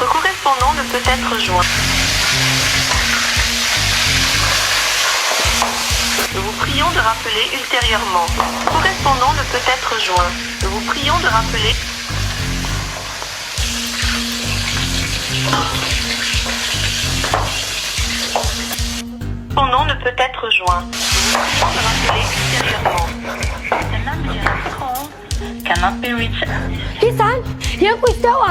Votre correspondant ne peut être joint. Nous vous prions de rappeler ultérieurement. Correspondant ne peut être joint. Nous vous prions de rappeler. Correspondant ne peut être joint. Nous vous prions de rappeler ultérieurement. Cannot be reached. Isan, yang kuistau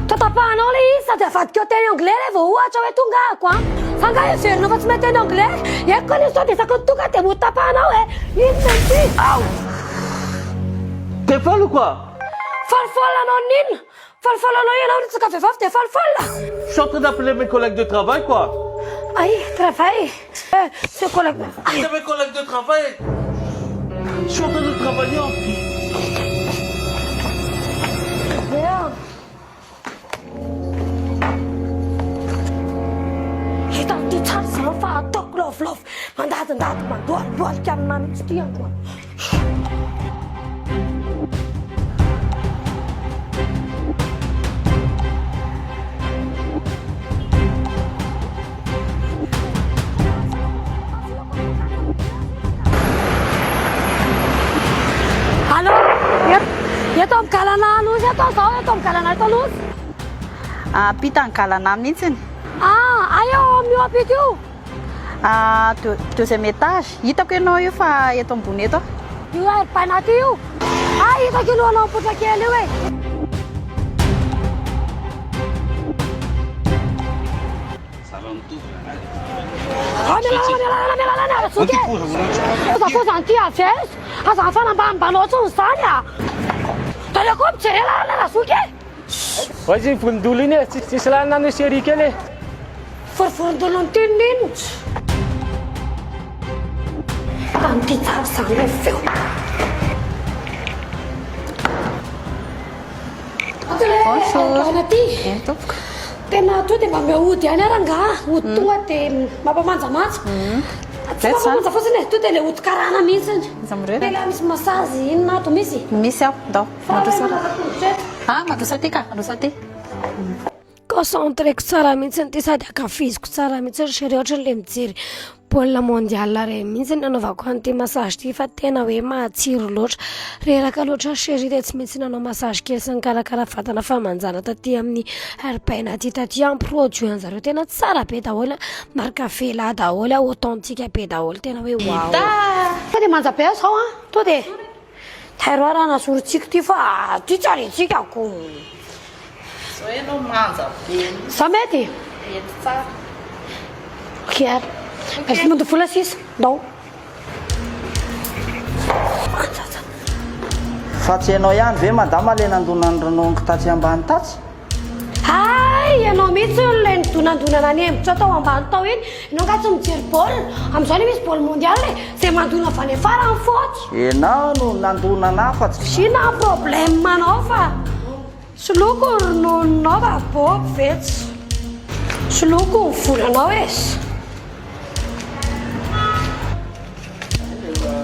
Tatapan oleh Isa dah fat kau tanya anglais le vou a cawe tungga kwa. Sangka ya sir no fat mete anglais. Ya kau ni so desa kau tu kate buta pa na we. Inanti. Au. T'es folle ou quoi? Falfala no nin. Falfala no ya na uri tsaka fefaf te falfala. Je suis en train d'appeler mes collègues de travail, quoi. Aïe, travail. C'est collègue. C'est mes collègues de travail. Je suis en train de travailler en plus. Lof, mandat, man, dua jam nan sekian tuan. Halo, ya tom kalana luz, ya tom kalana to luz. Pitang kalana mihitsy. Ayo miwa pitu. Deuxième étage. Hitako ianao io fa eto ambony eto. Io ary painaty io. Hitako alohanao potra kely io e. Mialalana soky. Koza anty afes. Aza fanambanimbanao tsony zany a. Taleko mijery lalana soky. Vas-y, vonindolo iny e, tsisy lalana ny série kely e. Forforondolo ny tininy. Anty tsara zany feo. Bonjour. Tena to dia mba miaody ihany ara nga. Ody tonga dia mampamanjamanja. Tsy mampamanja fotsiny e, to dia ilay ody karana mihitsiny. Tena misy masazy inona ato misy. Misy aho, dao. Mandrosa aty ka, mandrosa aty. Concentreko tsara mihitsiny ty sady akafiziko tsara mihitsiny sery ohatra le mijery baolina mondial reny mihitsy nanaovako an'ity massage ty fa tena hoe matsiro loatra reraka loatra sery ty tsy maintsy nanao massage kely sy nikarakara vatana famanjana taty amin'ny airpaina ty taty amin'ny produit an'zareo tena tsara be daholo marika fela daholo authentique be daholo tena hoe wow fa dia manja be zao to dia tairoa raha nasoritsika ty fa ty tsaritsika ako Zao ianao manja be. Sa mety? Mety tsara. Ok, merci muito vola sis. Dao. Fa tsy ianao ihany ve madama le nandonany ranongo tatsy ambany tatsy? Ianao mihitsy ilay nidonandonana ny hembotra tao ambany tao iny. Ianao ka tsy mijery baolina. Amin'izao ny misy baolina mondial izay mandona avy any afara ny fotsy. Ianao no nandonana fa tsy. Sina problème anao fa soloko ronononao fa boby vetsy. Soloko ny volanao esy.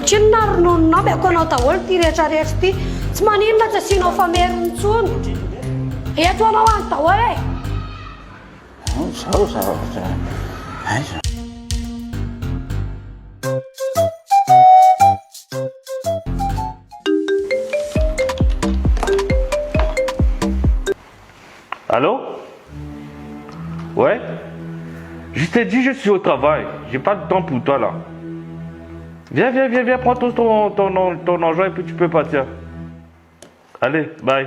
Tsinona ronononao be ako anao daholo ty rehetrarehetra ty. Tsy maninona tsy asianao fameriny intsony. Eto anao any daholo e. Zao. Allô? Ouais? Je t'ai dit, je suis au travail. J'ai pas de temps pour toi là. Viens, prends ton argent et puis tu peux partir. Allez, bye.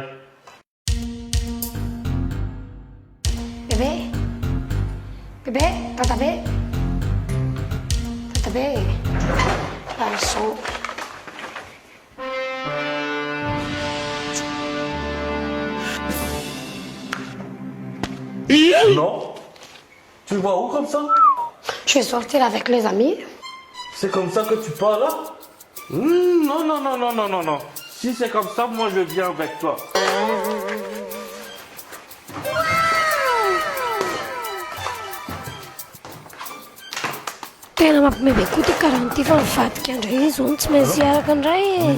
Bébé, tata bé. Garçon. Non. Tu vois où comme ça? Je vais sortir avec les amis. C'est comme ça que tu parles là? Non. Si c'est comme ça, moi je viens avec toi. Tena mampimebe koa ty karanty fa mivadika andray izy ony tsy maintsy hiaraka andray e.